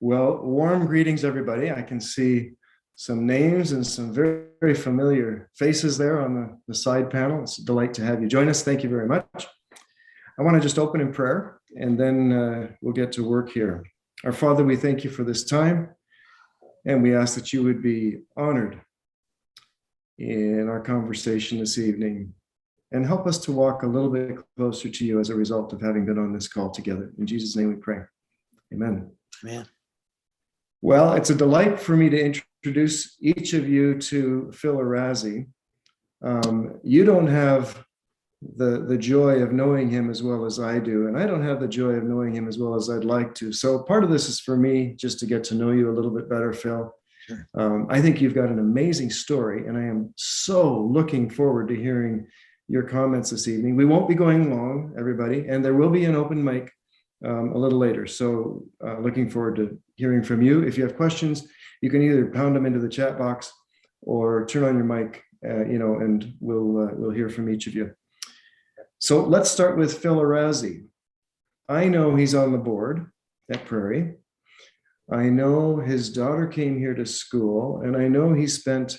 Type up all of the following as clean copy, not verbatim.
Well, warm greetings, everybody. I can see some names and some very, very familiar faces there on the side panel. It's a delight to have you join us. Thank you very much. I want to just open in prayer, and then we'll get to work here. Our Father, we thank you for this time, and we ask that you would be honored in our conversation this evening and help us to walk a little bit closer to you as a result of having been on this call together. In Jesus' name we pray. Amen. Amen. Well, it's a delight for me to introduce each of you to Phil Razzie. You don't have the joy of knowing him as well as I do, and I don't have the joy of knowing him as well as I'd like to. So part of this is for me just to get to know you a little bit better, Phil. Sure. I think you've got an amazing story, and I am so looking forward to hearing your comments this evening. We won't be going long, everybody, and there will be an open mic a little later. So looking forward to hearing from you. If you have questions, you can either pound them into the chat box or turn on your mic, and we'll hear from each of you. So let's start with Phil Razzie. I know he's on the board at Prairie. I know his daughter came here to school, and I know he spent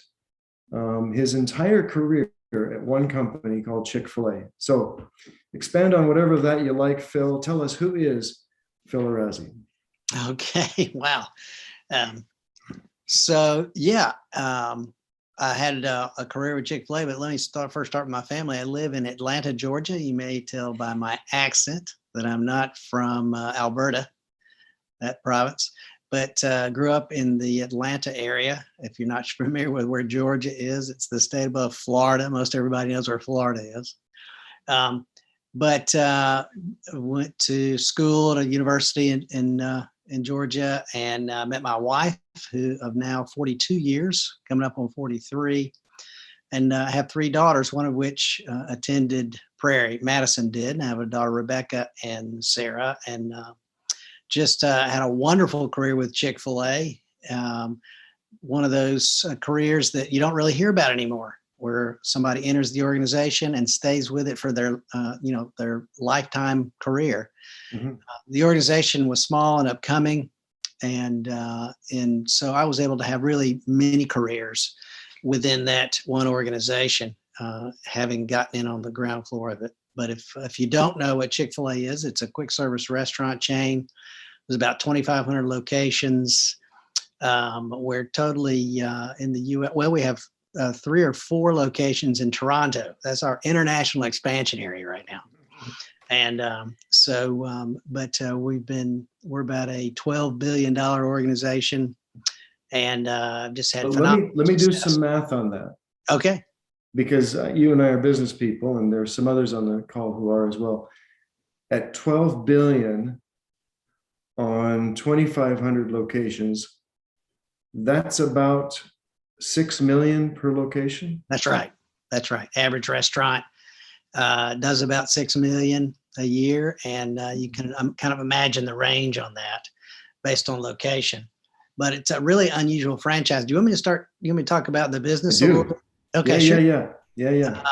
his entire career at one company called Chick-fil-A. So expand on whatever that you like, Phil. Tell us, who is Phil Razzie? Okay. Wow. I had a career with Chick-fil-A, but let me first start with my family. I live in Atlanta, Georgia. You may tell by my accent that I'm not from Alberta, that province, but grew up in the Atlanta area. If you're not familiar with where Georgia is, it's the state above Florida. Most everybody knows where Florida is. But went to school at a university in Georgia, and met my wife, who of now 42 years, coming up on 43. And I have three daughters, one of which attended Prairie. Madison did. And I have a daughter, Rebecca and Sarah, and just had a wonderful career with Chick-fil-A. One of those careers that you don't really hear about anymore, where somebody enters the organization and stays with it for their lifetime career. Mm-hmm. The organization was small and upcoming, and so I was able to have really many careers within that one organization, having gotten in on the ground floor of it. But if you don't know what Chick-fil-A is, it's a quick service restaurant chain. There's about 2,500 locations. We're totally in the U.S. Well, we have 3 or 4 locations in Toronto. That's our international expansion area right now. And we're about a $12 billion organization, and just had phenomenal let me do success. some math on that. Okay. Because you and I are business people, and there's some others on the call who are as well. At 12 billion on 2,500 locations, that's about 6 million per location. That's right. Average restaurant does about 6 million a year, and you can kind of imagine the range on that based on location. But it's a really unusual franchise. Do you want me to start? You want me to talk about the business a little bit? Okay, yeah, sure.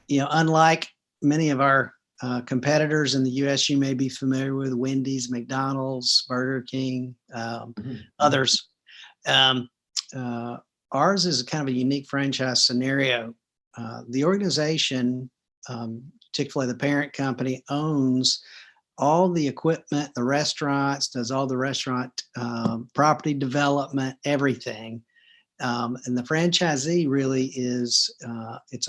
Yeah. Unlike many of our competitors in the U.S., you may be familiar with Wendy's, McDonald's, Burger King, others. Ours is kind of a unique franchise scenario. The organization, Chick-fil-A, the parent company, owns all the equipment, the restaurants, does all the restaurant property development, everything. And the franchisee really is it's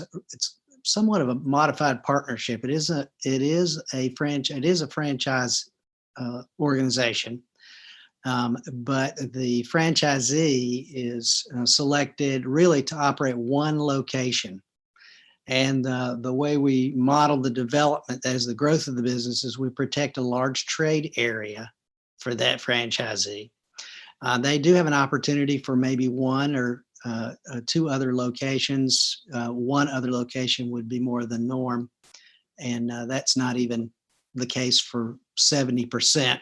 somewhat of a modified partnership. It is a franchise organization. But the franchisee is selected really to operate one location. And the way we model the development, that is the growth of the business, is we protect a large trade area for that franchisee. They do have an opportunity for maybe one or 2 other locations. One other location would be more the norm. And that's not even the case for 70%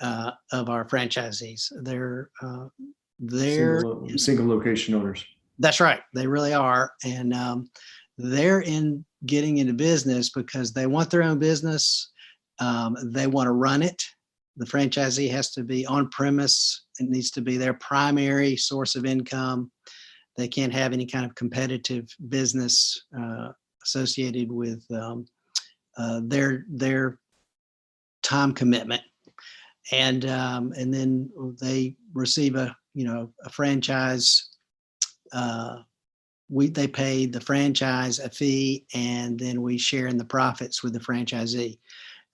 of our franchisees. They're single location owners. That's right. They really are. And they're in getting into business because they want their own business. They want to run it. The franchisee has to be on premise. It needs to be their primary source of income. They can't have any kind of competitive business associated with their time commitment. And then they receive a franchise. They pay the franchise a fee, and then we share in the profits with the franchisee.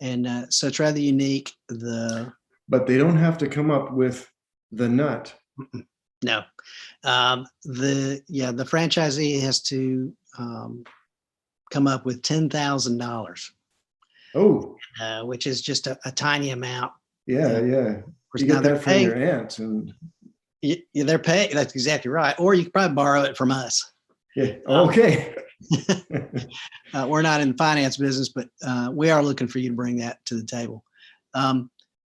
And so it's rather unique. But they don't have to come up with the nut. No, the franchisee has to come up with $10,000. Oh, which is just a tiny amount. yeah. You get that from your aunt, and they're paying. That's exactly right. Or you could probably borrow it from us. Yeah. Okay. We're not in the finance business, but we are looking for you to bring that to the table.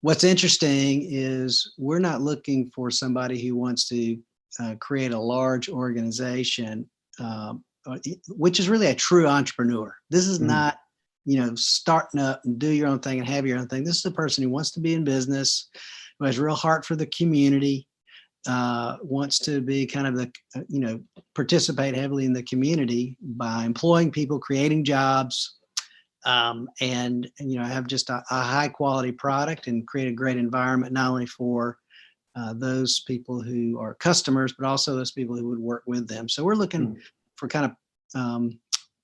What's interesting is we're not looking for somebody who wants to create a large organization, which is really a true entrepreneur. This is not, starting up and do your own thing and have your own thing. This is a person who wants to be in business, who has a real heart for the community, wants to be kind of participate heavily in the community by employing people, creating jobs, and have just a high quality product and create a great environment, not only for those people who are customers, but also those people who would work with them. So we're looking for kind of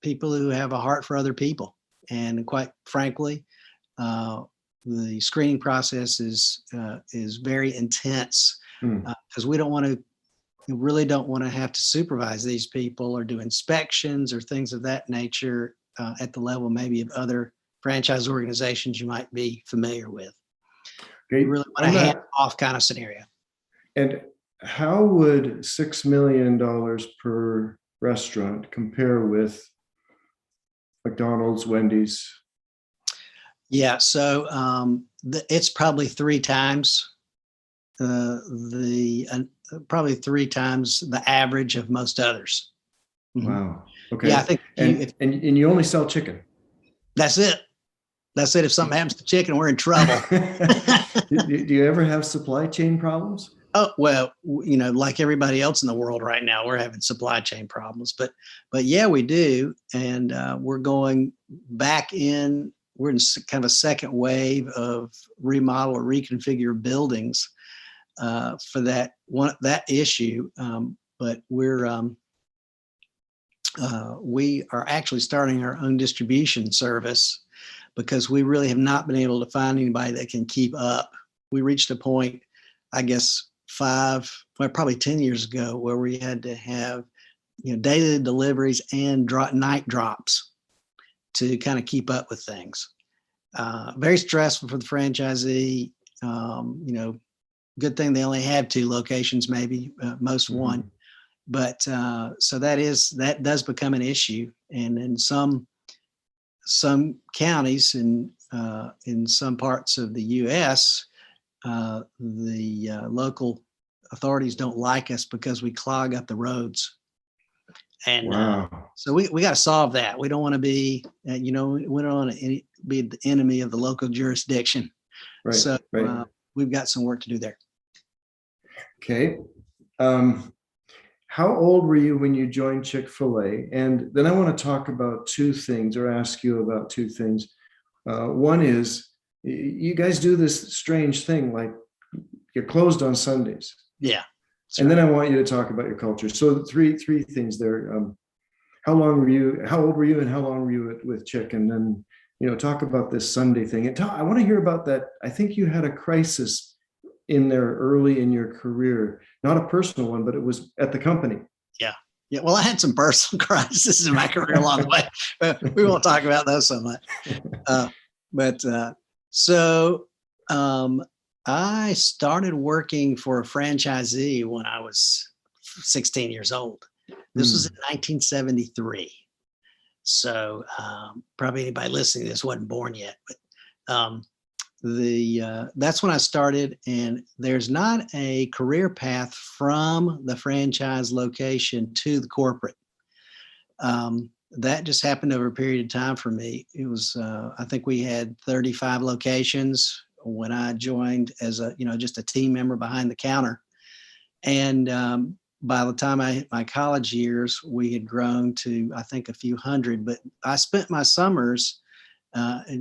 people who have a heart for other people. And quite frankly, the screening process is very intense because we really don't want to have to supervise these people or do inspections or things of that nature at the level maybe of other franchise organizations you might be familiar with. Okay. We really want a hand-off kind of scenario. And how would $6 million per restaurant compare with McDonald's, Wendy's? Yeah, so it's probably three times probably three times the average of most others. Wow. Okay. Yeah, I think and you only sell chicken. That's it. That's it. If something happens to chicken, we're in trouble. Do you ever have supply chain problems? Oh, well, like everybody else in the world right now, we're having supply chain problems, but yeah, we do. And we're going back in, we're in kind of a second wave of remodel or reconfigure buildings for that issue. But we are actually starting our own distribution service because we really have not been able to find anybody that can keep up. We reached a point, I guess, probably 10 years ago, where we had to have, daily deliveries and night drops to kind of keep up with things. Very stressful for the franchisee. Good thing they only have 2 locations, maybe most one. But so that does become an issue, and in some counties in some parts of the U.S., the local authorities don't like us because we clog up the roads. And wow. So we got to solve that. We don't want to be, we don't want to be the enemy of the local jurisdiction. Right. So right. We've got some work to do there. Okay. How old were you when you joined Chick-fil-A? And then I want to talk about 2 things, or ask you about 2 things. One is, you guys do this strange thing, like you're closed on Sundays. Yeah. And then I want you to talk about your culture. So three things there. How old were you, and how long were you with Chick? And then, talk about this Sunday thing. And I want to hear about that. I think you had a crisis in there early in your career, not a personal one, but it was at the company. Yeah. Yeah. Well, I had some personal crises in my career along the way, but we won't talk about those so much. So I started working for a franchisee when I was 16 years old. This was in 1973. So probably anybody listening to this wasn't born yet, but that's when I started. And there's not a career path from the franchise location to the corporate. That just happened over a period of time for me. It was, I think we had 35 locations when I joined as just a team member behind the counter. And by the time my college years, we had grown to, I think, a few hundred. But I spent my summers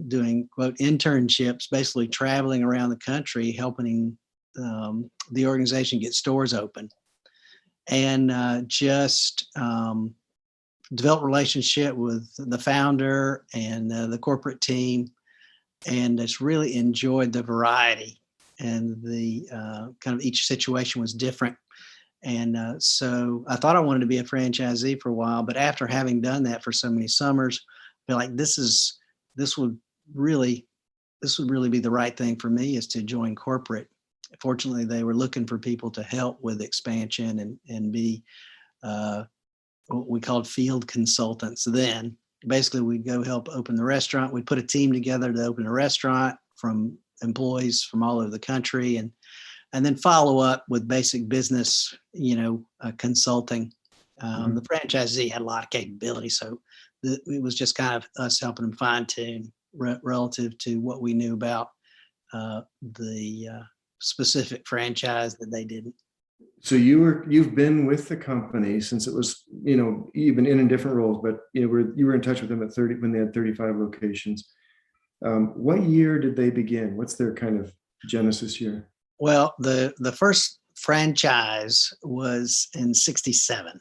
doing, quote, internships, basically traveling around the country, helping the organization get stores open, and just develop relationship with the founder and the corporate team, and just really enjoyed the variety, and the kind of each situation was different. And so I thought I wanted to be a franchisee for a while, but after having done that for so many summers, I feel like this would really be the right thing for me, is to join corporate. Fortunately, they were looking for people to help with expansion and be what we called field consultants then. Basically, we'd go help open the restaurant. We'd put a team together to open a restaurant from employees from all over the country, and then follow up with basic business, consulting. The franchisee had a lot of capability, so it was just kind of us helping them fine tune relative to what we knew about the specific franchise that they didn't. So you've been with the company since it was, you've been in different roles, but you were in touch with them at 30 when they had 35 locations. What year did they begin? What's their kind of genesis year? Well, the first franchise was in 1967.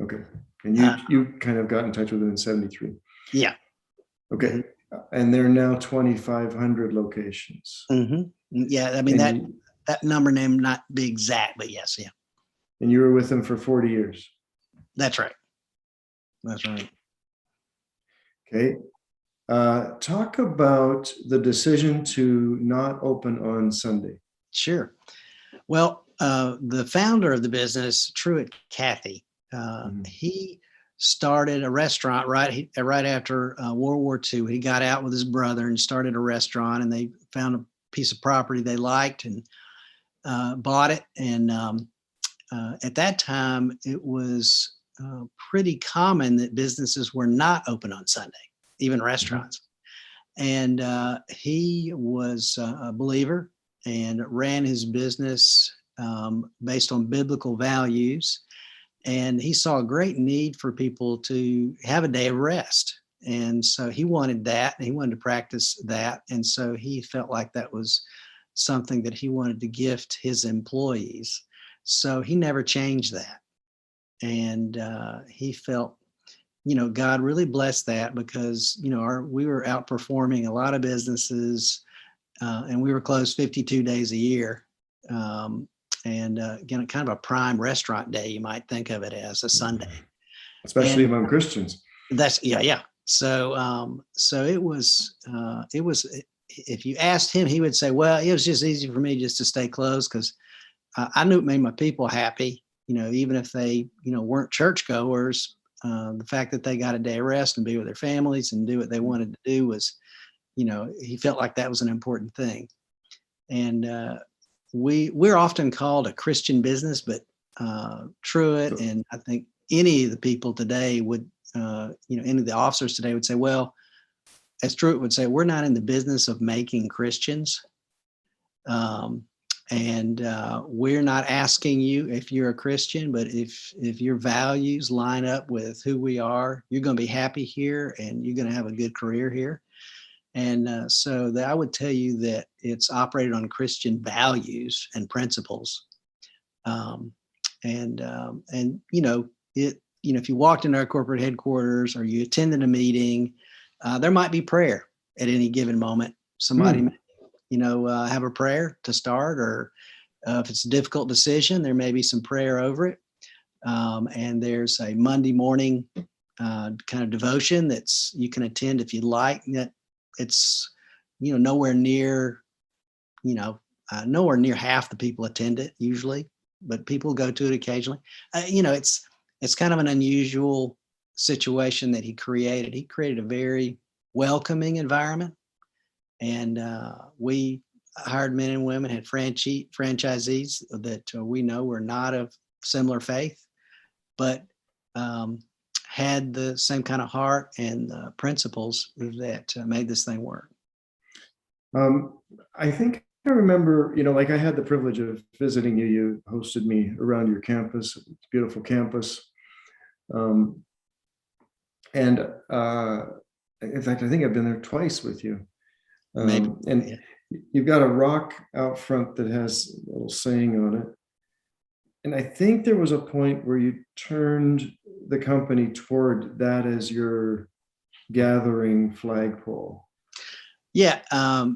Okay. And you kind of got in touch with them in 1973. Yeah. Okay. Mm-hmm. And they're now 2,500 locations. Mm-hmm. Yeah. I mean, that number may not be exact, but yes. Yeah. And you were with them for 40 years. That's right. That's right. Okay. Talk about the decision to not open on Sunday. Sure. Well, the founder of the business, Truett Cathy, he started a restaurant right after World War II. He got out with his brother and started a restaurant, and they found a piece of property they liked and bought it. And at that time, it was pretty common that businesses were not open on Sunday, even restaurants. And he was a believer and ran his business based on biblical values. And he saw a great need for people to have a day of rest. And so he wanted that, and he wanted to practice that. And so he felt like that was something that he wanted to gift his employees. So he never changed that. And he felt, God really blessed that, because, we were outperforming a lot of businesses, and we were closed 52 days a year. And again, kind of a prime restaurant day, you might think of it as a Sunday, especially among Christians. That's yeah. So it was. If you asked him, he would say, "Well, it was just easy for me just to stay closed, because I knew it made my people happy. Even if they weren't churchgoers, the fact that they got a day of rest and be with their families and do what they wanted to do was, he felt like that was an important thing." And we're often called a Christian business, but Truett and I think any of the people today would, any of the officers today would say, well, as Truett would say, we're not in the business of making Christians. And we're not asking you if you're a Christian, but if your values line up with who we are, you're going to be happy here and you're going to have a good career here. And so I would tell you that it's operated on Christian values and principles. If you walked into our corporate headquarters or you attended a meeting, there might be prayer at any given moment. Somebody may, have a prayer to start, or if it's a difficult decision, there may be some prayer over it. And there's a Monday morning kind of devotion you can attend if you'd like. That it's nowhere near half the people attend it usually, but people go to it occasionally. It's kind of an unusual situation that he created. He created a very welcoming environment, and we hired men and women, had franchisees that we know were not of similar faith, but had the same kind of heart and principles that made this thing work. I think I remember, like I had the privilege of visiting you. You hosted me around your campus, beautiful campus. Um, and in fact, I think I've been there twice with you. Maybe. And Yeah. you've got a rock out front that has a little saying on it. And I think there was a point where you turned the company toward that as your gathering flagpole. Yeah.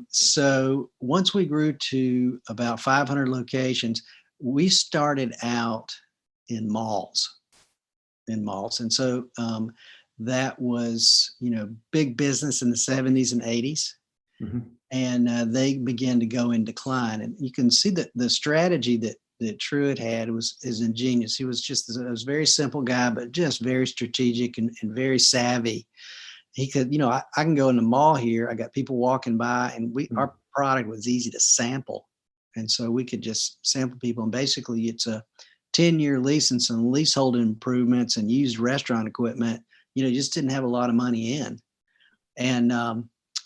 So once we grew to about 500 locations, we started out in malls. And so that was, big business in the 70s and 80s. Mhm. And they began to go in decline. And you can see that the strategy that Truett had is ingenious. He was a very simple guy, but just very strategic and very savvy. He could, I can go in the mall here. I got people walking by, and our product was easy to sample. And so we could just sample people. And basically it's a 10-year lease and some leasehold improvements and used restaurant equipment. You just didn't have a lot of money in. And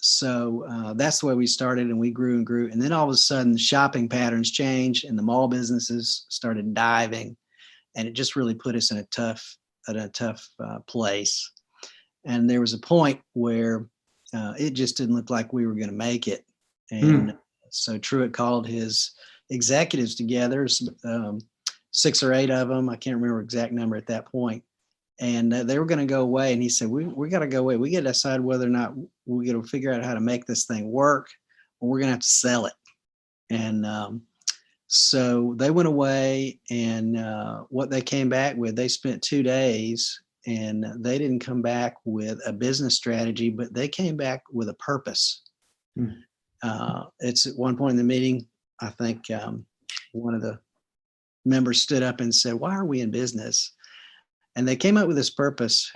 so that's the way we started, and we grew and grew. And then all of a sudden the shopping patterns changed and the mall businesses started diving, and it just really put us in a tough place. And there was a point where it just didn't look like we were going to make it. And so Truett called his executives together, 6 or 8 of them. I can't remember exact number at that point. And they were going to go away. And he said, we got to go away. We got to decide whether or not we're going to figure out how to make this thing work, or we're going to have to sell it. And so they went away, and what they came back with, they spent 2 days, and they didn't come back with a business strategy, but they came back with a purpose. It's at one point in the meeting, I think one of the members stood up and said, "Why are we in business?" And they came up with this purpose,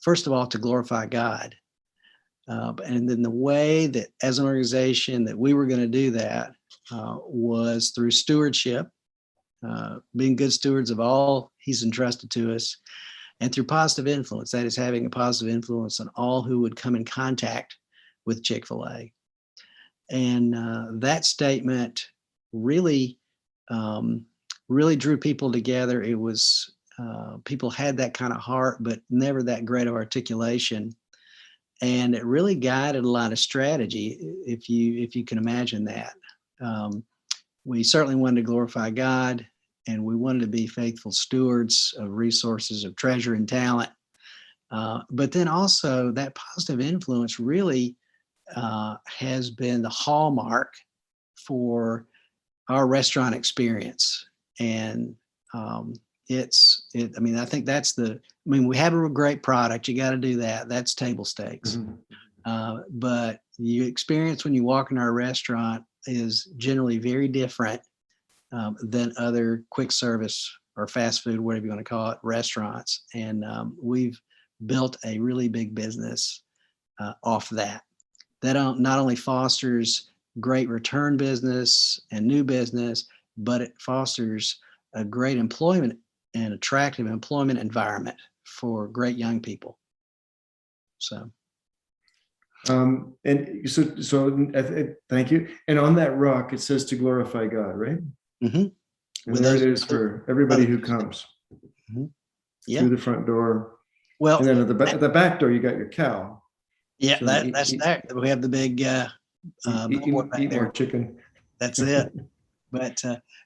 first of all, to glorify God. And then the way that as an organization that we were going to do that was through stewardship, being good stewards of all he's entrusted to us, and through positive influence. That is, having a positive influence on all who would come in contact with Chick-fil-A. And that statement really, really drew people together. It was people had that kind of heart, but never that great of articulation. And it really guided a lot of strategy, if you can imagine that. We certainly wanted to glorify God, and we wanted to be faithful stewards of resources, of treasure and talent. But then also that positive influence really has been the hallmark for our restaurant experience. And I think we have a great product. You got to do that. That's table stakes. But the experience when you walk in our restaurant is generally very different than other quick service or fast food, whatever you want to call it, restaurants. And we've built a really big business off that. That not only fosters great return business and new business, but it fosters a great employment and attractive employment environment for great young people. So. And so thank you. And on that rock, it says to glorify God, right? Mm-hmm. And there it is for everybody who comes through the front door. Well, and then at the back door, you got your cow. Yeah, so that's that. We have the big billboard back eat there. More chicken. That's it. But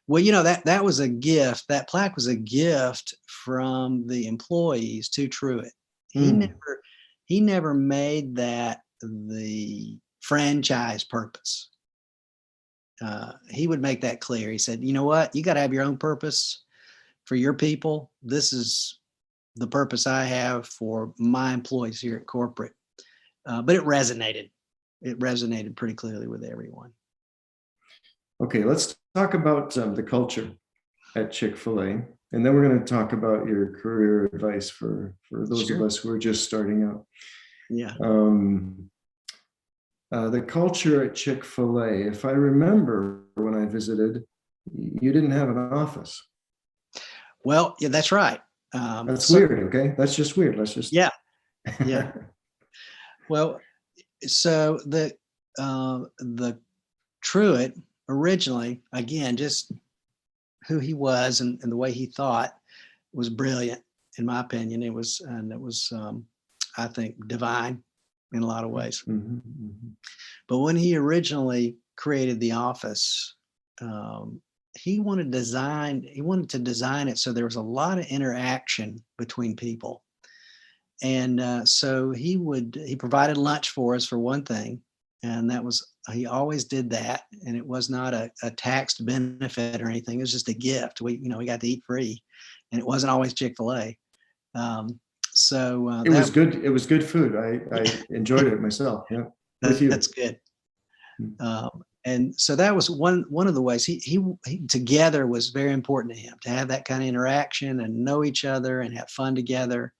that was a gift. That plaque was a gift from the employees to Truett. He never made that the franchise purpose. He would make that clear. He said, "You know what? You got to have your own purpose for your people. This is the purpose I have for my employees here at corporate." But it resonated. It resonated pretty clearly with everyone. Okay, let's talk about the culture at Chick-fil-A, and then we're going to talk about your career advice for those of us who are just starting out. Yeah. The culture at Chick-fil-A, if I remember when I visited, you didn't have an office. Well, yeah, that's right. That's weird. Okay, that's just weird. Let's just yeah. Well, so the Truett originally, again, just who he was and the way he thought was brilliant, in my opinion. It was, I think, divine in a lot of ways. Mhm, mhm. But when he originally created the office, he wanted to design it so there was a lot of interaction between people. And so he provided lunch for us for one thing, and he always did that, and it was not a taxed benefit or anything. It was just a gift. We got to eat free, and it wasn't always Chick-fil-A. It was good. It was good food. I enjoyed it myself. Yeah, with you. That's good. And so that was one of the ways he together was very important to him, to have that kind of interaction and know each other and have fun together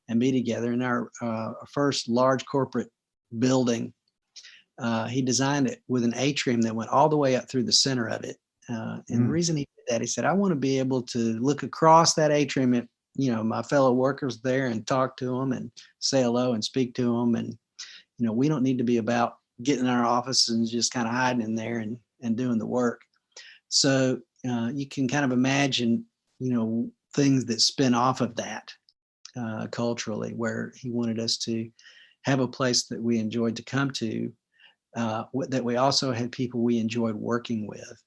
and be together. In our first large corporate building, he designed it with an atrium that went all the way up through the center of it. And the reason he did that, he said, I want to be able to look across that atrium at my fellow workers there and talk to them and say hello and speak to them. And we don't need to be about getting in our office and just kind of hiding in there and doing the work. So you can kind of imagine, things that spin off of that culturally, where he wanted us to have a place that we enjoyed to come to, that we also had people we enjoyed working with.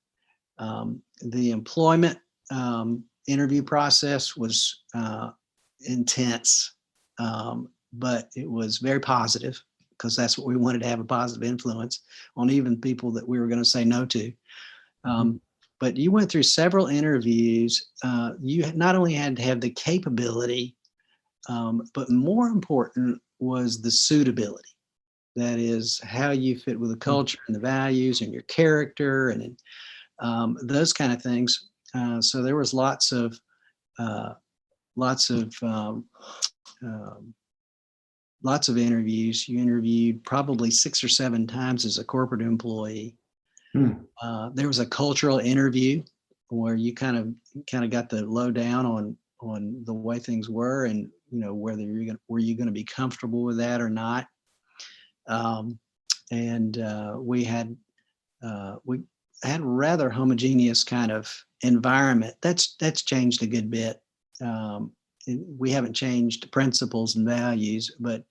The employment interview process was intense, but it was very positive, because that's what we wanted, to have a positive influence on even people that we were going to say no to. But you went through several interviews. You not only had to have the capability, but more important was the suitability. That is how you fit with the culture and the values and your character and those kind of things. So there was lots of interviews. You interviewed probably 6 or 7 times as a corporate employee. There was a cultural interview where you kind of got the lowdown on the way things were, and whether were you going to be comfortable with that or not. We had a rather homogeneous kind of environment. That's changed a good bit. We haven't changed principles and values, but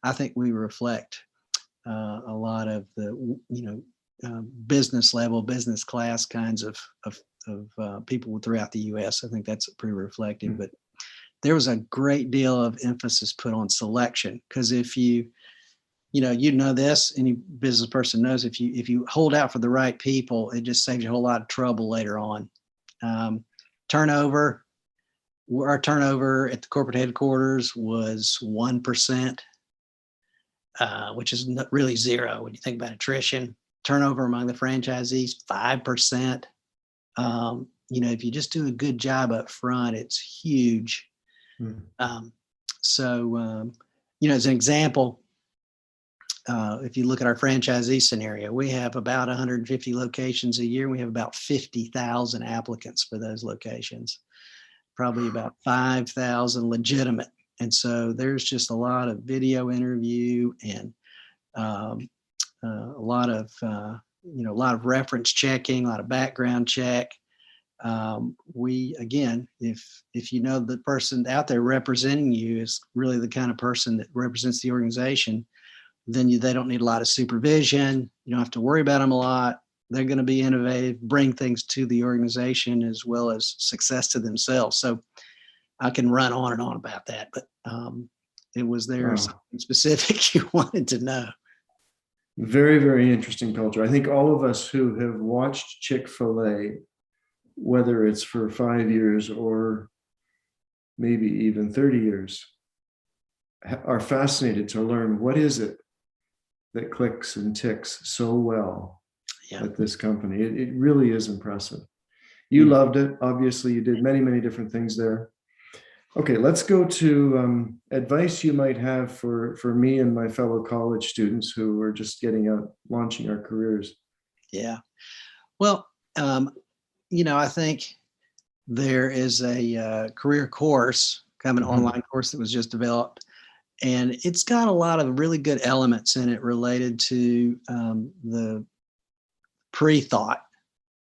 I think we reflect a lot of the business level, business class kinds of people throughout the U.S. I think that's pretty reflective. But there was a great deal of emphasis put on selection, because if you know this, any business person knows, if you hold out for the right people, it just saves you a whole lot of trouble later on. Turnover. Our turnover at the corporate headquarters was 1%, which is not really zero when you think about attrition. Turnover among the franchisees, 5%. If you just do a good job up front, it's huge. As an example, if you look at our franchisee scenario, we have about 150 locations a year. We have about 50,000 applicants for those locations, probably about 5,000 legitimate. And so there's just a lot of video interview and a lot of reference checking, a lot of background check. If the person out there representing you is really the kind of person that represents the organization, then they don't need a lot of supervision. You don't have to worry about them a lot. They're going to be innovative, bring things to the organization as well as success to themselves. So I can run on and on about that, but it was there something specific you wanted to know. Very, very interesting culture. I think all of us who have watched Chick-fil-A, whether it's for 5 years or maybe even 30 years, are fascinated to learn what is it that clicks and ticks so well at this company. It really is impressive. You loved it. Obviously, you did many, many different things there. Okay, let's go to advice you might have for me and my fellow college students who are just getting out, launching our careers. Yeah. Well, I think there is a career course, kind of an online course that was just developed And it's got a lot of really good elements in it related to the pre-thought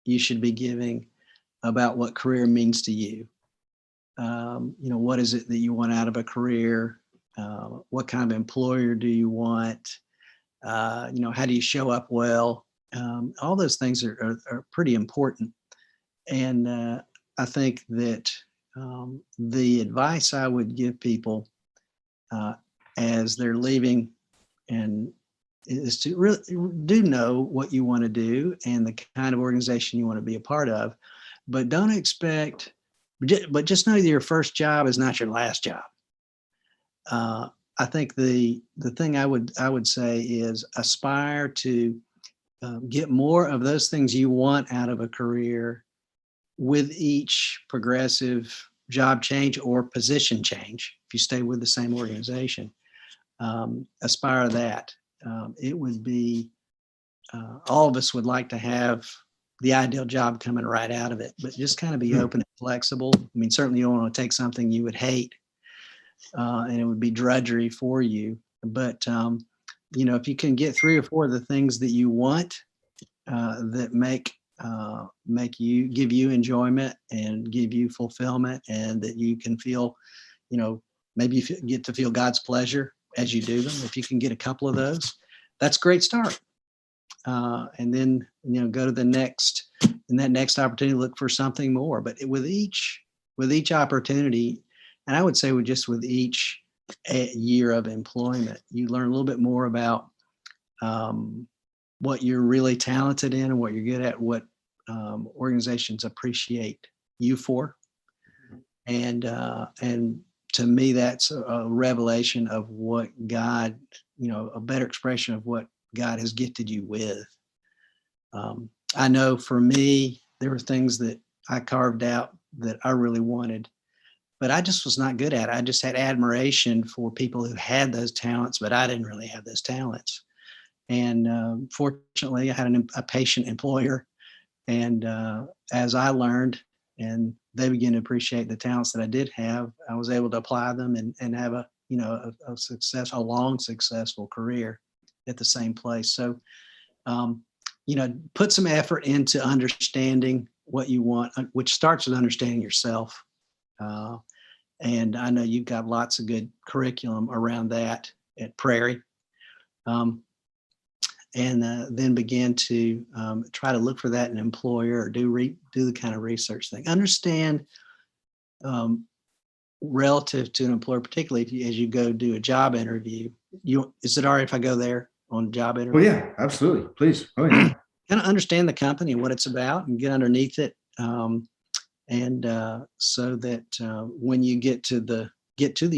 you should be giving about what career means to you. What is it that you want out of a career? What kind of employer do you want? How do you show up well? All those things are pretty important. And I think that the advice I would give people as they're leaving and is to really do know what you want to do and the kind of organization you want to be a part of, but don't expect, but just know that your first job is not your last job. I think the thing I would say is aspire to get more of those things you want out of a career with each progressive job change or position change. If you stay with the same organization, aspire that. It would be, all of us would like to have the ideal job coming right out of it, but just kind of be open and flexible. I mean, certainly you don't want to take something you would hate and it would be drudgery for you. But, if you can get 3 or 4 of the things that you want that make you, give you enjoyment and give you fulfillment, and that you can feel, maybe you get to feel God's pleasure as you do them. If you can get a couple of those, that's a great start. And then, go to the next, and that next opportunity, look for something more. But with each opportunity, and I would say with each year of employment, you learn a little bit more about what you're really talented in and what you're good at, what organizations appreciate you for. And to me, that's a revelation of what God, a better expression of what God has gifted you with. I know for me, there were things that I carved out that I really wanted, but I just was not good at it. I just had admiration for people who had those talents, but I didn't really have those talents. And fortunately, I had a patient employer. And as I learned and they began to appreciate the talents that I did have, I was able to apply them and have a long, successful career at the same place. So, put some effort into understanding what you want, which starts with understanding yourself. And I know you've got lots of good curriculum around that at Prairie. And then begin to try to look for that in an employer, or do the kind of research thing. Understand relative to an employer, particularly as you go do a job interview. Is it all right if I go there on a job interview? Oh yeah, absolutely. Please. Oh yeah. Kind of understand the company and what it's about, and get underneath it, and so that when you get to the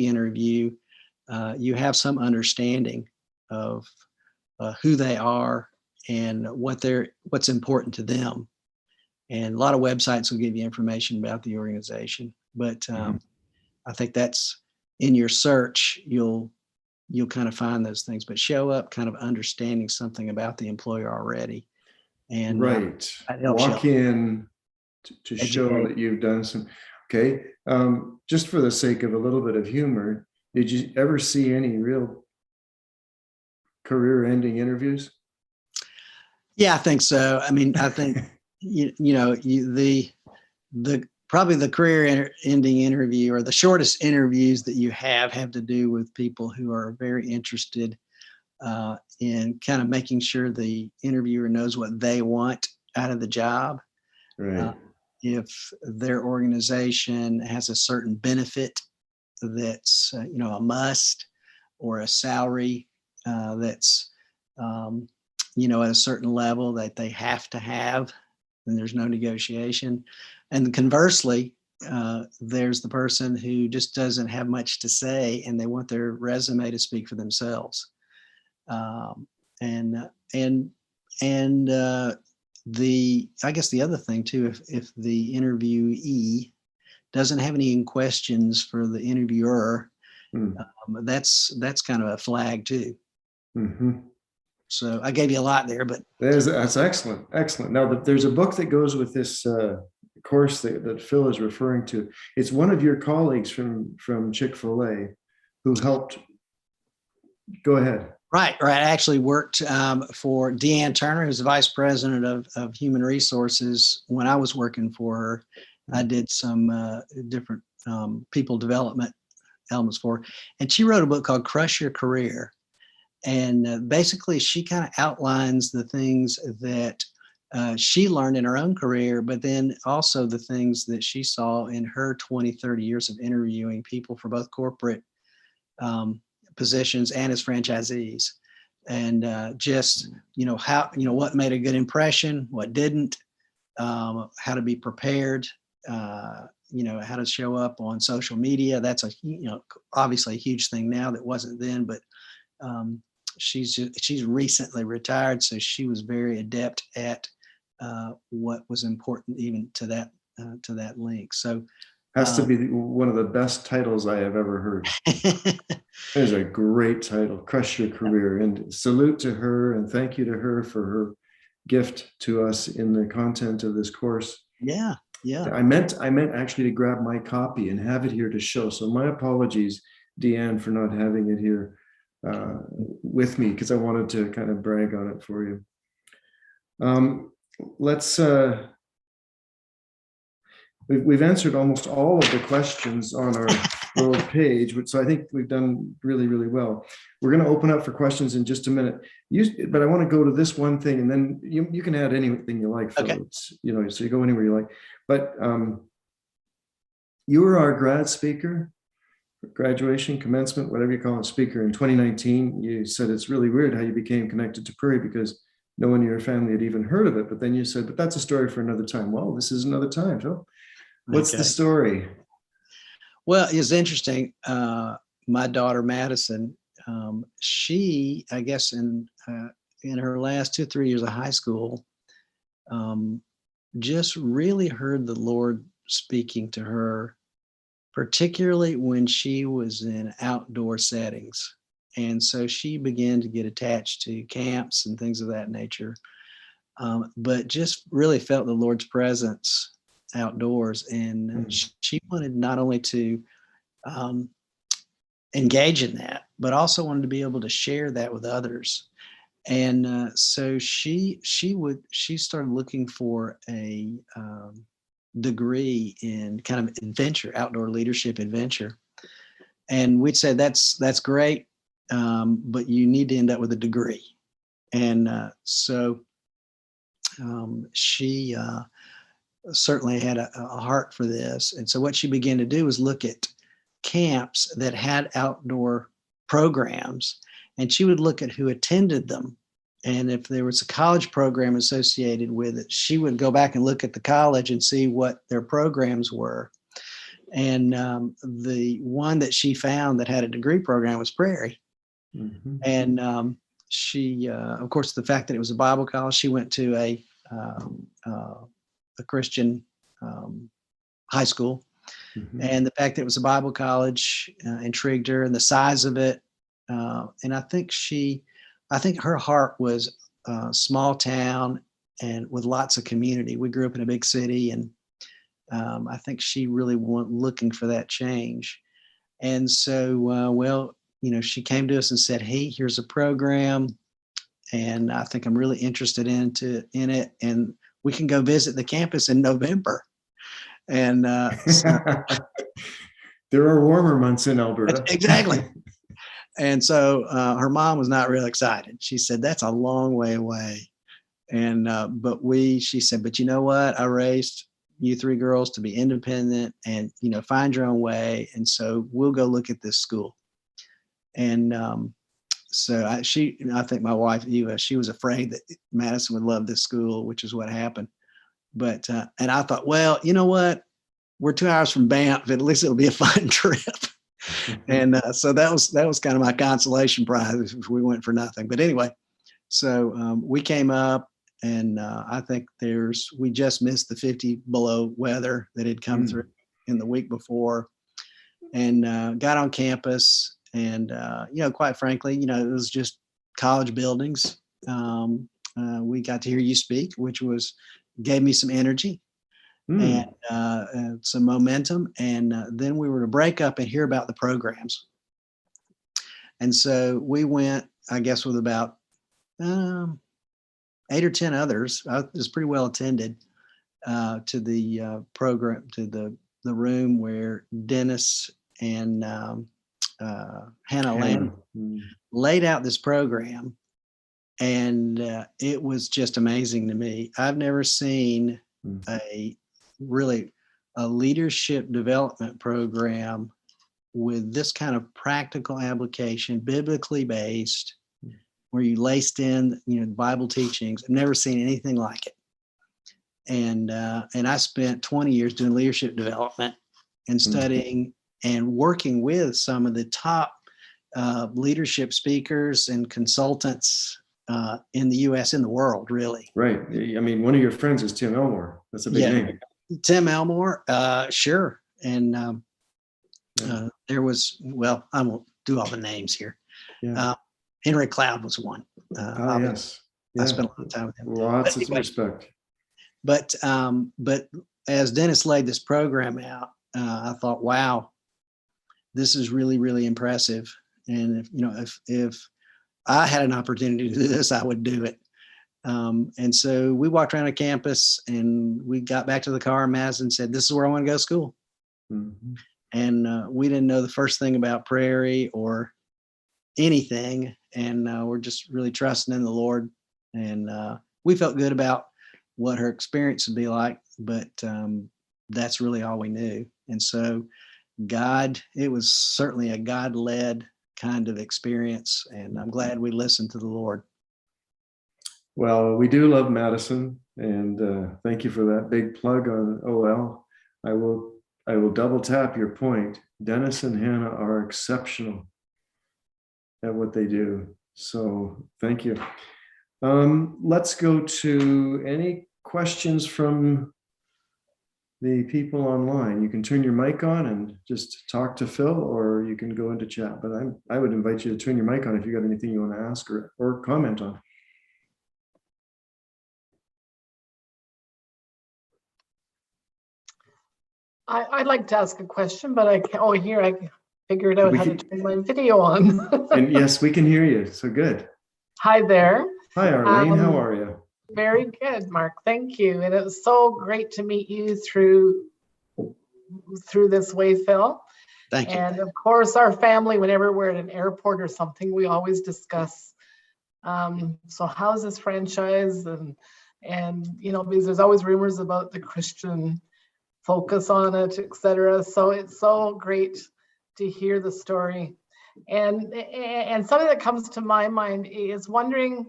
interview, you have some understanding of who they are and what's important to them. And a lot of websites will give you information about the organization, but I think that's in your search, you'll kind of find those things, but show up kind of understanding something about the employer already. And right. Walk in to show that you've done some. Okay. Just for the sake of a little bit of humor, did you ever see any real career-ending interviews? Yeah, I think so. I mean, I think the probably the career-ending interview, or the shortest interviews that you have to do with people who are very interested in kind of making sure the interviewer knows what they want out of the job. Right. If their organization has a certain benefit that's a must, or a salary that's at a certain level that they have to have, and there's no negotiation. And conversely, there's the person who just doesn't have much to say, and they want their resume to speak for themselves. I guess the other thing too, if the interviewee doesn't have any questions for the interviewer, that's kind of a flag too. Mm-hmm. So I gave you a lot there, but that's excellent. Excellent. Now there's a book that goes with this course that Phil is referring to. It's one of your colleagues from Chick-fil-A who helped Go ahead. Right. I actually worked for Deanne Turner, who's the vice president of human resources. When I was working for her, I did some different people development elements for her. And she wrote a book called Crush Your Career. And basically, she kind of outlines the things that she learned in her own career, but then also the things that she saw in her 20, 30 years of interviewing people for both corporate positions and as franchisees, and just how what made a good impression, what didn't, how to be prepared, how to show up on social media. That's a obviously a huge thing now that wasn't then, but she's recently retired, so she was very adept at what was important even to that link. So Has to be one of the best titles I have ever heard. It is a great title, Crush Your Career. And salute to her and thank you to her for her gift to us in the content of this course. Yeah. I meant actually to grab my copy and have it here to show. So my apologies, Deanne, for not having it here with me, because I wanted to kind of brag on it for you. We've answered almost all of the questions on our little page, so I think we've done really, really well. We're going to open up for questions in just a minute. But I want to go to this one thing, and then you can add anything you like, Phil. Okay. So you go anywhere you like. But you were our grad speaker, graduation, commencement, whatever you call it, speaker in 2019. You said it's really weird how you became connected to Prairie because no one in your family had even heard of it. But then you said, but that's a story for another time. Well, this is another time, Phil. What's the story? Well, it's interesting. My daughter, Madison, she, I guess in her last 2-3 years of high school, just really heard the Lord speaking to her, particularly when she was in outdoor settings. And so she began to get attached to camps and things of that nature, but just really felt the Lord's presence outdoors. And she wanted not only to engage in that, but also wanted to be able to share that with others. And so she started looking for a degree in kind of adventure, outdoor leadership adventure. And we'd say that's great, but you need to end up with a degree. And so she certainly had a heart for this. And so what she began to do was look at camps that had outdoor programs, and she would look at who attended them. And if there was a college program associated with it, she would go back and look at the college and see what their programs were. And the one that she found that had a degree program was Prairie. Mm-hmm. And she, of course, the fact that it was a Bible college, she went to a Christian high school. Mm-hmm. And the fact that it was a Bible college intrigued her, and the size of it. And I think her heart was small town and with lots of community. We grew up in a big city, and I think she really was looking for that change. And so, she came to us and said, "Hey, here's a program, and I think I'm really interested in it, and we can go visit the campus in November." And so, there are warmer months in Alberta. Exactly. And so her mom was not real excited. She said, "That's a long way away." And she said, "But you know what? I raised you 3 girls to be independent and find your own way. And so we'll go look at this school." And so I think my wife Eva, she was afraid that Madison would love this school, which is what happened. But and I thought, well, you know what? We're 2 hours from Banff. At least it'll be a fun trip. And so that was kind of my consolation prize if we went for nothing. But anyway, so we came up, and I think we just missed the 50 below weather that had come through in the week before, and got on campus. And quite frankly, it was just college buildings. We got to hear you speak, which gave me some energy and some momentum. And then we were to break up and hear about the programs. And so we went, I guess, with about 8 or 10 others. It was pretty well attended, to the program, to the room where Dennis and Hannah Lamb laid out this program. And it was just amazing to me. I've never seen a leadership development program with this kind of practical application, biblically based, where you laced in, Bible teachings. I've never seen anything like it. And I spent 20 years doing leadership development and studying and working with some of the top leadership speakers and consultants in the U.S., in the world, really. Right. I mean, one of your friends is Tim Elmore. That's a big name. Tim Elmore, sure. And there was, well, I won't do all the names here. Yeah. Henry Cloud was one. Yes. Yeah. I spent a lot of time with him. Lots of respect. But as Dennis laid this program out, I thought, wow, this is really, really impressive. And if I had an opportunity to do this, I would do it. And so we walked around the campus and we got back to the car, and Madison said, "This is where I want to go to school." Mm-hmm. And we didn't know the first thing about Prairie or anything. And we're just really trusting in the Lord. And we felt good about what her experience would be like, but that's really all we knew. And so it was certainly a God-led kind of experience, and I'm glad we listened to the Lord. Well, we do love Madison, and thank you for that big plug on OL. I will double tap your point. Dennis and Hannah are exceptional at what they do. So thank you. Let's go to any questions from the people online. You can turn your mic on and just talk to Phil, or you can go into chat. But I would invite you to turn your mic on if you got anything you want to ask or comment on. I'd like to ask a question, but I can't. Oh, here I figured out how to turn my video on. And yes, we can hear you. So good. Hi there. Hi, Arlene. How are you? Very good, Mark. Thank you. And it was so great to meet you through this way, Phil. Thank you. And of course, our family, whenever we're at an airport or something, we always discuss. So how's this franchise? And because there's always rumors about the Christian focus on it, etc. So it's so great to hear the story. And something that comes to my mind is wondering,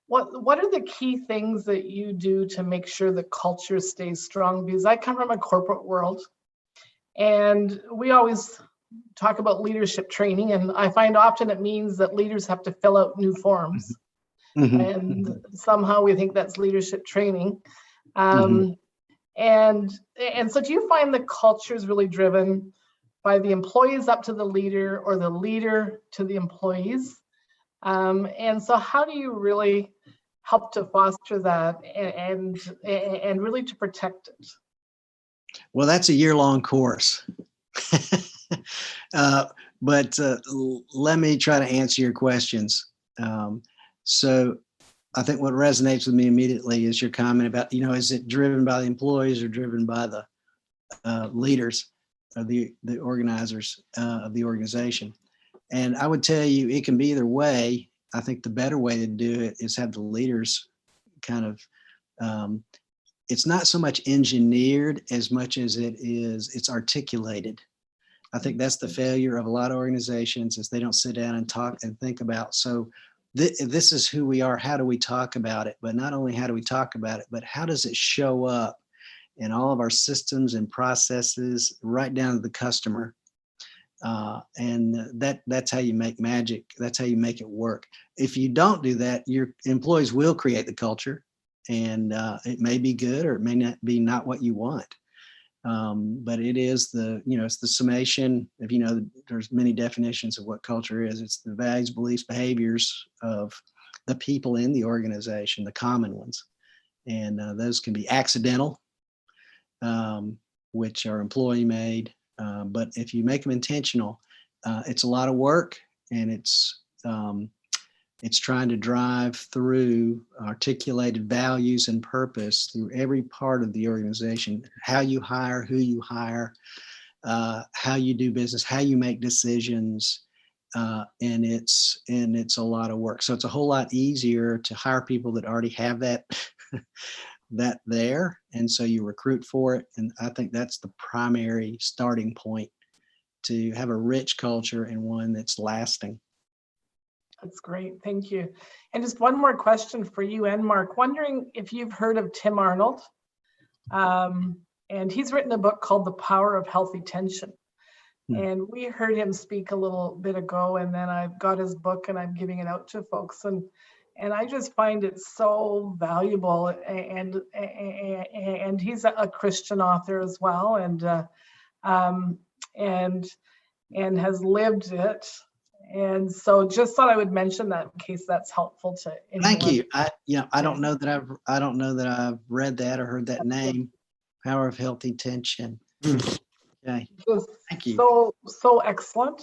what are the key things that you do to make sure the culture stays strong? Because I come from a corporate world, and we always talk about leadership training, and I find often it means that leaders have to fill out new forms. Mm-hmm. And somehow we think that's leadership training. And so do you find the culture is really driven by the employees up to the leader, or the leader to the employees? And so how do you really help to foster that and really to protect it? Well, that's a year-long course. But let me try to answer your questions. So I think what resonates with me immediately is your comment about, is it driven by the employees or driven by the leaders or the organizers of the organization? And I would tell you, it can be either way. I think the better way to do it is have the leaders kind of, it's not so much engineered as much as it's articulated. I think that's the failure of a lot of organizations, is they don't sit down and talk and think about, so this is who we are, how do we talk about it? But not only how do we talk about it, but how does it show up in all of our systems and processes, right down to the customer? And that's how you make magic. That's how you make it work. If you don't do that, your employees will create the culture, and it may be good, or it may not be not what you want. But it is it's the summation of, there's many definitions of what culture is. It's the values, beliefs, behaviors of the people in the organization, the common ones. And those can be accidental, which are employee made. But if you make them intentional, it's a lot of work, and it's trying to drive through articulated values and purpose through every part of the organization. How you hire, who you hire, how you do business, how you make decisions, and it's a lot of work. So it's a whole lot easier to hire people that already have that that there, and so you recruit for it. And I think that's the primary starting point to have a rich culture and one that's lasting. That's great. Thank you. And just one more question for you and Mark. Wondering if you've heard of Tim Arnold. And he's written a book called The Power of Healthy Tension. And we heard him speak a little bit ago, and then I've got his book and I'm giving it out to folks. And I just find it so valuable. And he's a Christian author as well, and has lived it. And so just thought I would mention that in case that's helpful to anyone. Thank you. I don't know that I've read that or heard that name. Power of Healthy Tension. Okay. Thank you. So excellent.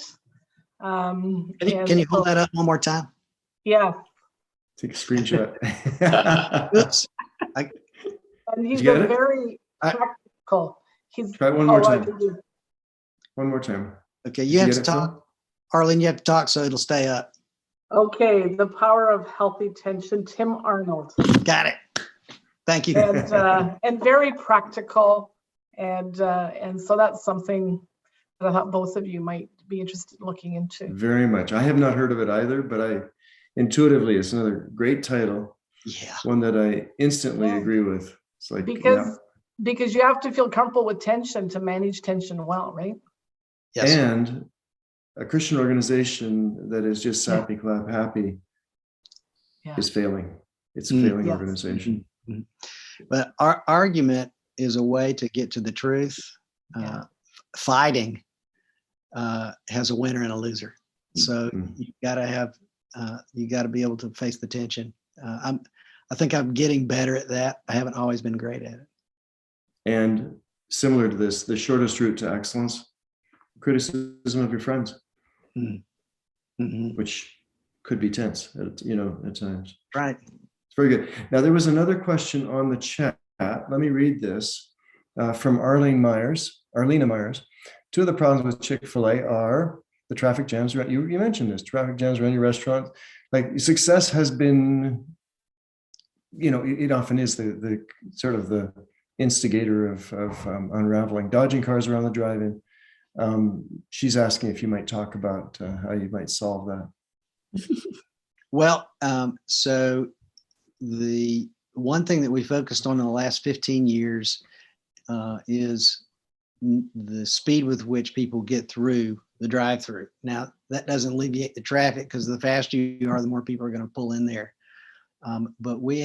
Can you hold that up one more time? Yeah. Take a screenshot. Oops. And he's very practical. Try it one more time. One more time. Okay, you have to talk. Arlene, you have to talk so it'll stay up. Okay, The Power of Healthy Tension, Tim Arnold. Got it. Thank you. And very practical. And so that's something that I thought both of you might be interested in looking into. Very much. I have not heard of it either, but intuitively, it's another great title. Yeah. One that I instantly agree with. It's like, because you have to feel comfortable with tension to manage tension well, right? Yes. And a Christian organization that is just sappy clap happy is failing. It's a failing organization. Mm-hmm. But our argument is a way to get to the truth. Fighting has a winner and a loser. So you got to be able to face the tension. I think I'm getting better at that. I haven't always been great at it. And similar to this, the shortest route to excellence, criticism of your friends, which could be tense at times. Right. It's very good. Now, there was another question on the chat. Let me read this from Arlena Myers. Two of the problems with Chick-fil-A are the traffic jams. You mentioned this, traffic jams around your restaurant. Like, success has been, it often is the sort of the instigator of unraveling, dodging cars around the drive-in. She's asking if you might talk about how you might solve that. Well, so the one thing that we focused on in the last 15 years is the speed with which people get through the drive-through. Now, that doesn't alleviate the traffic, because the faster you are, the more people are going to pull in there. But we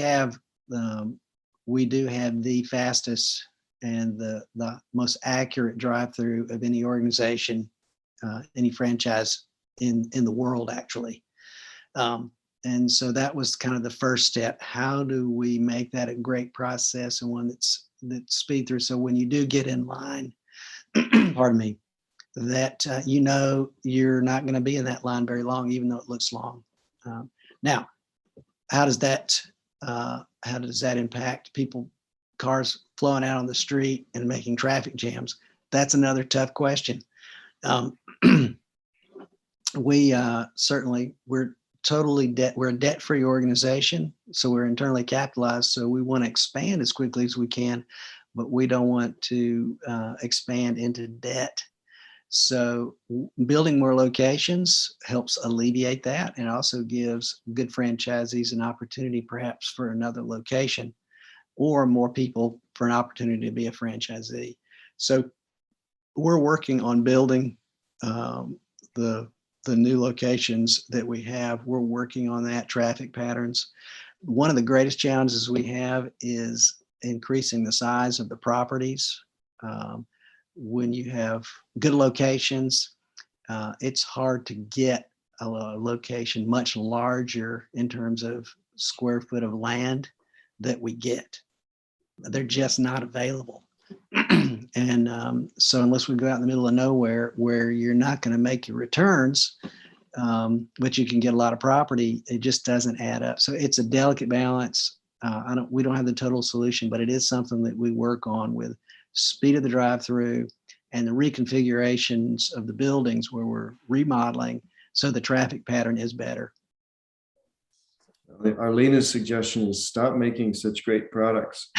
do have the fastest and the most accurate drive-through of any organization, any franchise in the world, actually. And so that was kind of the first step. How do we make that a great process and one that's speed through? So when you do get in line, pardon me, that you're not going to be in that line very long, even though it looks long. Now, how does that impact people? Cars flowing out on the street and making traffic jams. That's another tough question. We're a debt-free organization, so we're internally capitalized. So we want to expand as quickly as we can, but we don't want to expand into debt. So building more locations helps alleviate that, and also gives good franchisees an opportunity perhaps for another location, or more people for an opportunity to be a franchisee. So we're working on building the new locations that we have. We're working on that, traffic patterns. One of the greatest challenges we have is increasing the size of the properties. When you have good locations, it's hard to get a location much larger in terms of square foot of land that we get. They're just not available. And so unless we go out in the middle of nowhere where you're not going to make your returns, but you can get a lot of property. It just doesn't add up. So it's a delicate balance. We don't have the total solution, but it is something that we work on with speed of the drive-through and the reconfigurations of the buildings where we're remodeling so the traffic pattern is better. Arlena's suggestion is stop making such great products.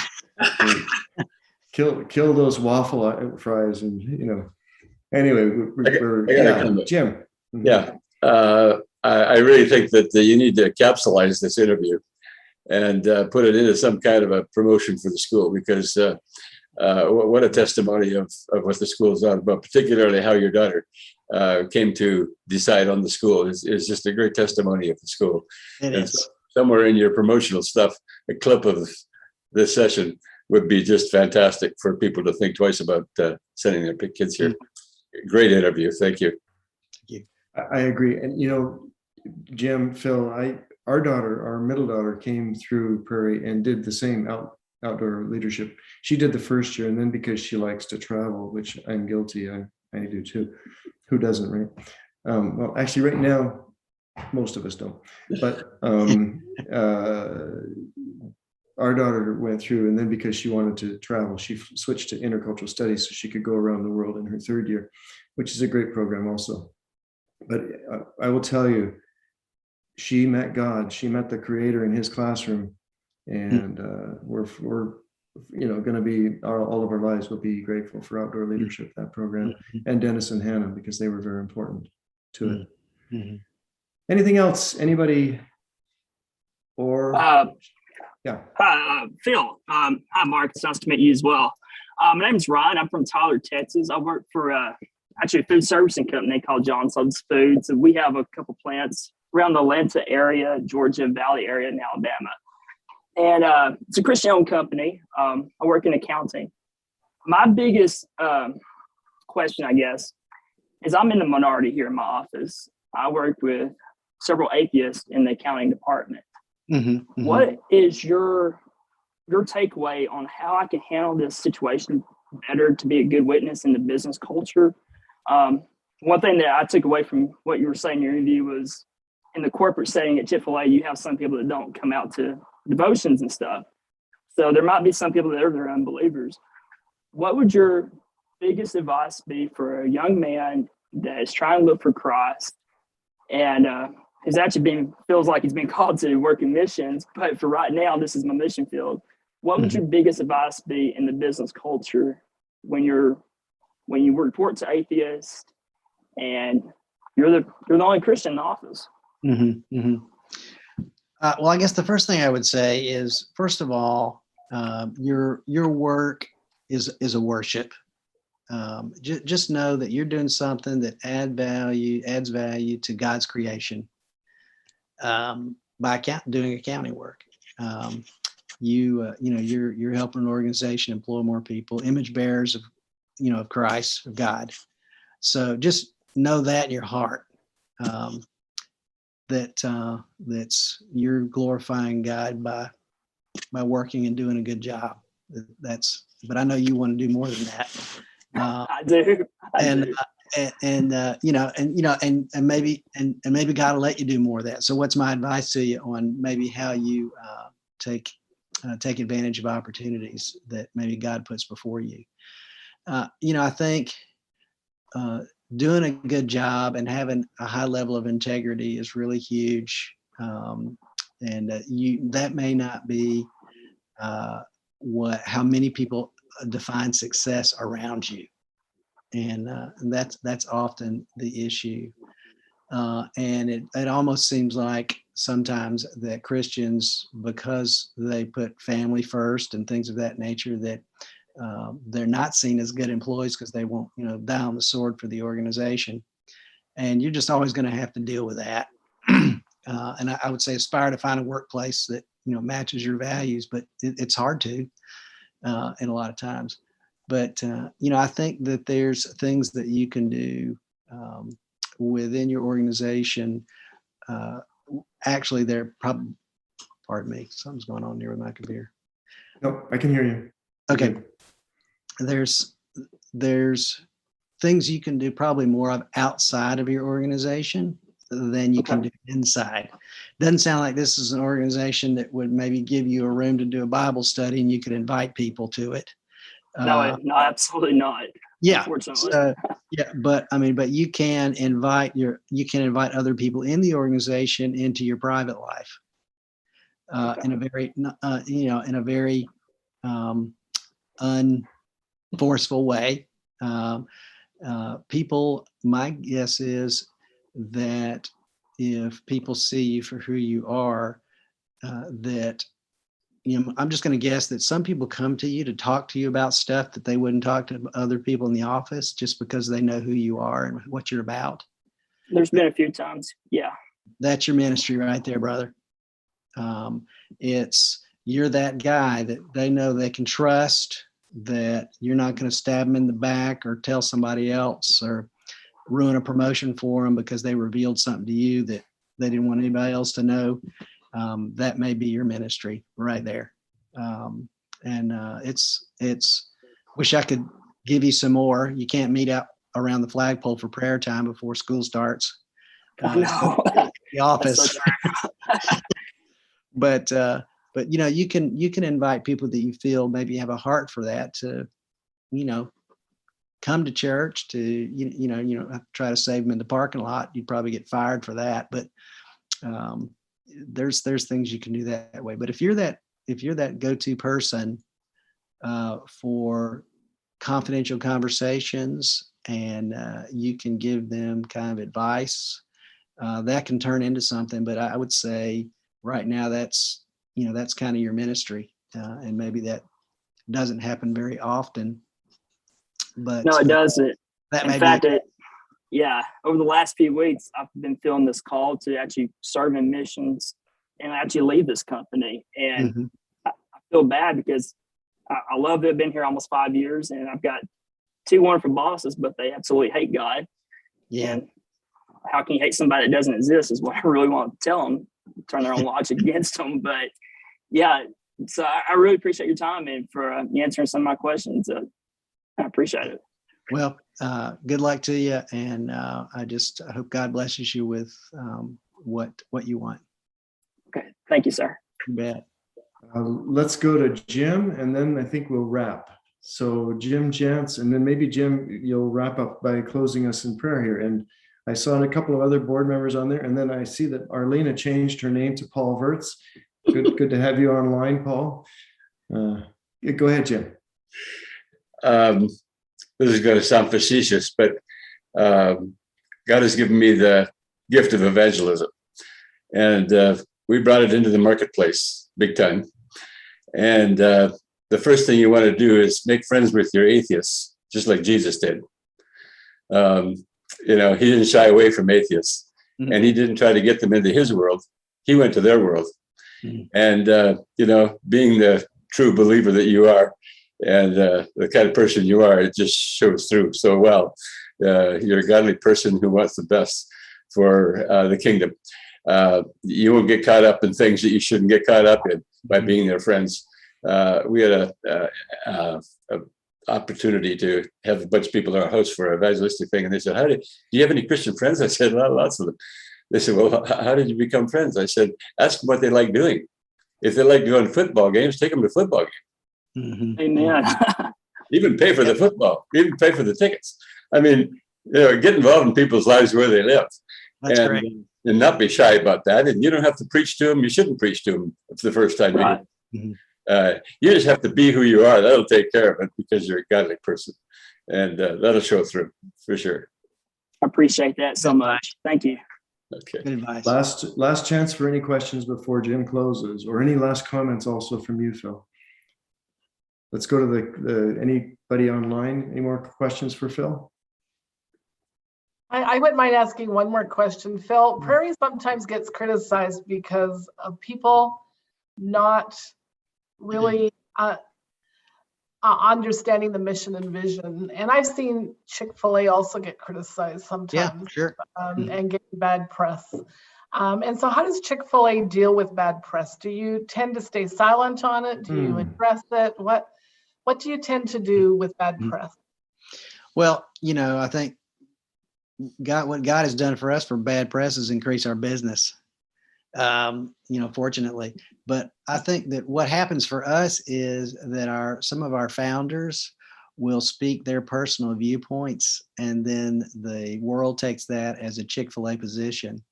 kill those waffle fries, and anyway, Jim. Yeah, I really think that you need to capsulize this interview and put it into some kind of a promotion for the school, because what a testimony of what the school is all about, particularly how your daughter came to decide on the school is just a great testimony of the school. It and is. So somewhere in your promotional stuff, a clip of this session would be just fantastic for people to think twice about sending their kids here. Great interview. Thank you. I agree. And, Jim, Phil, our middle daughter came through Prairie and did the same outdoor leadership. She did the first year, and then because she likes to travel, which I'm guilty, I do too. Who doesn't, right? Well, actually right now, most of us don't, but our daughter went through, and then because she wanted to travel, she switched to intercultural studies so she could go around the world in her third year, which is a great program also. But I will tell you, she met God, she met the Creator in his classroom, and we're going to be all of our lives will be grateful for outdoor leadership, that program, and Dennis and Hannah, because they were very important to it. Mm-hmm. Anything else? Anybody? Or yeah. Hi, Phil. Hi, Mark. It's nice to meet you as well. My name's Ryan. I'm from Tyler, Texas. I work for actually a food servicing company called Johnson's Foods, and we have a couple plants around the Atlanta area, Georgia Valley area, and Alabama. And it's a Christian-owned company. I work in accounting. My biggest question, I guess, is I'm in the minority here in my office. I work with several atheists in the accounting department. Mm-hmm. What is your takeaway on how I can handle this situation better to be a good witness in the business culture? One thing that I took away from what you were saying in your interview was in the corporate setting at Chick-fil-A, you have some people that don't come out to devotions and stuff. So there might be some people that are unbelievers. What would your biggest advice be for a young man that is trying to look for Christ and has actually feels like he's been called to work in missions, but for right now, this is my mission field. What would your biggest advice be in the business culture when you report to atheists and you're the only Christian in the office? Mm-hmm. Mm-hmm. Well, I guess the first thing I would say is, first of all, your work is a worship. Just know that you're doing something that adds value to God's creation by doing accounting work. You're helping an organization employ more people, image bearers of Christ, of God. So just know that in your heart, that's you're glorifying God by working and doing a good job. But I know you want to do more than that. I do. And maybe God will let you do more of that. So what's my advice to you on maybe how you take advantage of opportunities that maybe God puts before you? I think doing a good job and having a high level of integrity is really huge. That may not be how many people define success around you. And that's often the issue. And it almost seems like sometimes that Christians, because they put family first and things of that nature, that they're not seen as good employees because they won't, die on the sword for the organization. And you're just always going to have to deal with that. And I would say aspire to find a workplace that, matches your values, but it's hard to in a lot of times. But, I think that there's things that you can do within your organization. Actually, they're probably, pardon me, something's going on here with my computer. No, I can hear you. Okay. There's things you can do probably more of outside of your organization than you can do inside. Doesn't sound like this is an organization that would maybe give you a room to do a Bible study and you could invite people to it. No, absolutely not. Yeah. Unfortunately. So, yeah, but you can invite other people in the organization into your private life in a very, in a very unforceful way. People, my guess is that if people see you for who you are, that, I'm just going to guess that some people come to you to talk to you about stuff that they wouldn't talk to other people in the office just because they know who you are and what you're about. There's been a few times. Yeah. That's your ministry right there, brother. You're that guy that they know they can trust, that you're not going to stab them in the back or tell somebody else or ruin a promotion for them because they revealed something to you that they didn't want anybody else to know. That may be your ministry right there. It's wish I could give you some more. You can't meet out around the flagpole for prayer time before school starts. No. The office. That's so true. but you can invite people that you feel maybe have a heart for that to, come to church, to, try to save them in the parking lot. You'd probably get fired for that. But there's things you can do that way. But if you're that go-to person for confidential conversations and you can give them kind of advice, that can turn into something. But I would say right now that's kind of your ministry, and maybe that doesn't happen very often. But No, it doesn't. That In fact, over the last few weeks, I've been feeling this call to actually serve in missions and actually leave this company. And I feel bad because I love to have been here almost 5 years, and I've got 2 wonderful bosses, but they absolutely hate God. Yeah. And how can you hate somebody that doesn't exist is what I really want to tell them, turn their own logic against them. But yeah, so I really appreciate your time and for answering some of my questions. I appreciate it. Well, good luck to you. And I hope God blesses you with what you want. Okay. Thank you, sir. You bet. Let's go to Jim, and then I think we'll wrap. So Jim Jantz, and then maybe Jim, you'll wrap up by closing us in prayer here. And I saw a couple of other board members on there, and then I see that Arlena changed her name to Paul Wirtz. Good to have you online, Paul. Go ahead, Jim. This is going to sound facetious, but God has given me the gift of evangelism. And we brought it into the marketplace big time. And the first thing you want to do is make friends with your atheists, just like Jesus did. He didn't shy away from atheists, and he didn't try to get them into his world. He went to their world. And, being the true believer that you are, and the kind of person you are, it just shows through so well. You're a godly person who wants the best for the kingdom. You won't get caught up in things that you shouldn't get caught up in by being their friends. We had a opportunity to have a bunch of people at our house for an evangelistic thing, and they said, do you have any Christian friends? I said, lots of them. They said, well, how did you become friends? I said, ask them what they like doing. If they like going to football games, take them to football games. Amen. Even pay for the football, even pay for the tickets. I mean, get involved in people's lives where they live. That's great. And not be shy about that. And you don't have to preach to them. You shouldn't preach to them for the first time. Right. You just have to be who you are. That'll take care of it because you're a godly person. And that'll show through for sure. I appreciate that so much. Thank you. Okay. Good advice. Last chance for any questions before Jim closes, or any last comments also from you, Phil. Let's go to anybody online. Any more questions for Phil? I wouldn't mind asking one more question. Phil, Prairie sometimes gets criticized because of people not really understanding the mission and vision. And I've seen Chick-fil-A also get criticized sometimes. Yeah, sure. And get bad press. And so how does Chick-fil-A deal with bad press? Do you tend to stay silent on it? Do you address it? What do you tend to do with bad press? Well, I think what God has done for us for bad press is increase our business. Fortunately, but I think that what happens for us is that some of our founders will speak their personal viewpoints, and then the world takes that as a Chick-fil-A position,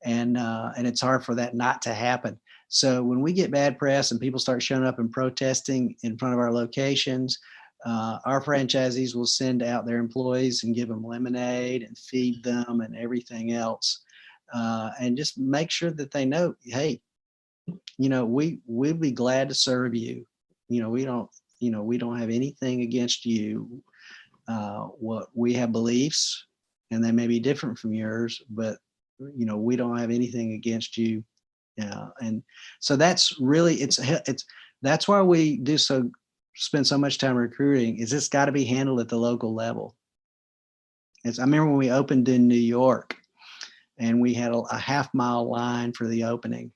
and it's hard for that not to happen. So when we get bad press and people start showing up and protesting in front of our locations, our franchisees will send out their employees and give them lemonade and feed them and everything else. And just make sure that they know, hey, we'd be glad to serve you. We don't have anything against you. What we have beliefs, and they may be different from yours, but we don't have anything against you. And so that's really, that's why we spend so much time recruiting, is it's got to be handled at the local level. I remember when we opened in New York, and we had a half-mile line for the opening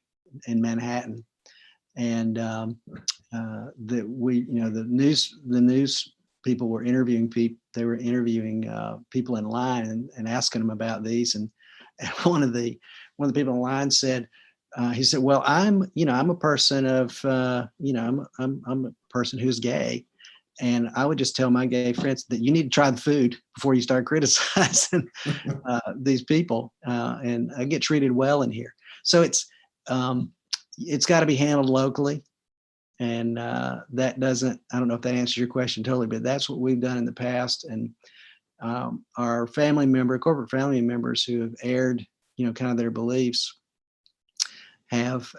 in Manhattan, and the news people were interviewing people. They were interviewing people in line and asking them about these. And one of the people in line said, he said, "Well, I'm a person of I'm a person who's gay, and I would just tell my gay friends that you need to try the food before you start criticizing these people, and I get treated well in here." So it's got to be handled locally, and that doesn't. I don't know if that answers your question totally, but that's what we've done in the past. And our corporate family members who have aired, kind of their beliefs, have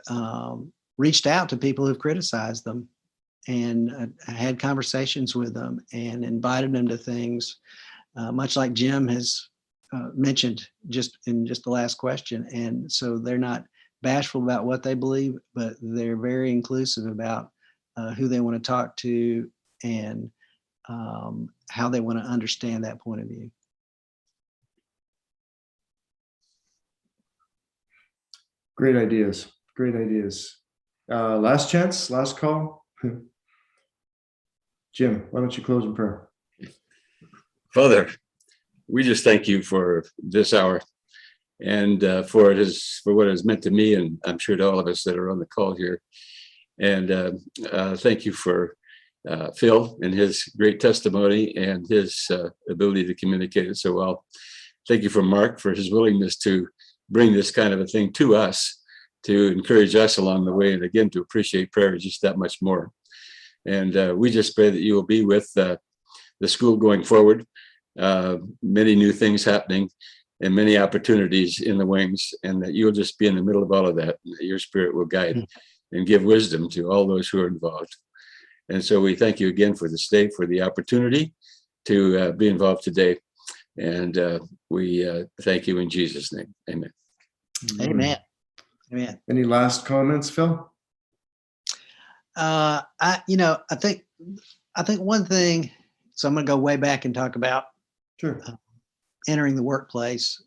reached out to people who've criticized them, and had conversations with them and invited them to things, much like Jim has mentioned just in the last question. And so they're not bashful about what they believe, but they're very inclusive about who they want to talk to, and how they want to understand that point of view. Great ideas. Great ideas. Last chance, last call. Jim, why don't you close in prayer? Father, we just thank you for this hour, and for what it has meant to me, and I'm sure to all of us that are on the call here. And thank you for Phil and his great testimony and his ability to communicate it so well. Thank you for Mark for his willingness to bring this kind of a thing to us, to encourage us along the way, and again, to appreciate Prairie just that much more. And we just pray that you will be with the school going forward. Many new things happening and many opportunities in the wings, and that you'll just be in the middle of all of that, and that your spirit will guide and give wisdom to all those who are involved. And so we thank you again for this day, for the opportunity to be involved today. And we thank you in Jesus' name. Amen. Amen. Amen. Any last comments, Phil? I think one thing, so I'm going to go way back and talk about Sure. entering the workplace.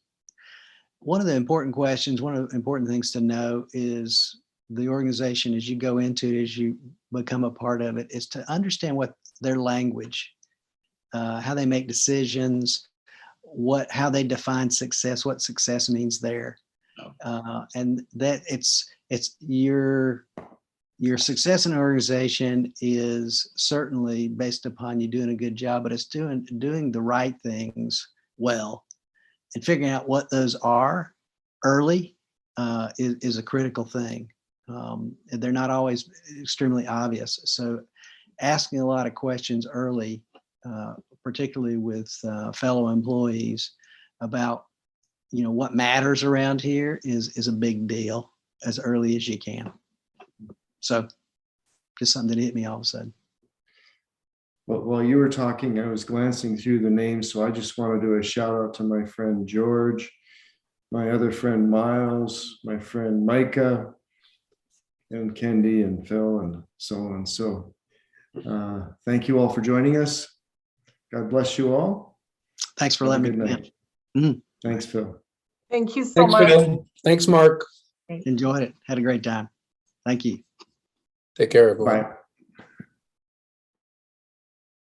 One of the important questions, one of the important things to know is the organization, as you go into it, as you become a part of it, is to understand what their language, how they make decisions, how they define success, what success means there. And that it's your success in an organization is certainly based upon you doing a good job, but it's doing the right things well, and figuring out what those are early is a critical thing. They're not always extremely obvious. So asking a lot of questions early, particularly with fellow employees about, what matters around here is a big deal as early as you can. So just something that hit me all of a sudden. Well, while you were talking, I was glancing through the names. So I just want to do a shout out to my friend George, my other friend Miles, my friend Micah, and Kendi and Phil and so on. So thank you all for joining us. God bless you all. Thanks for Have a letting me good come night. in. Thanks, Phil. Thank you so Thanks, much. Phil. Thanks, Mark. Enjoyed it. Had a great time. Thank you. Take care, everyone. Bye.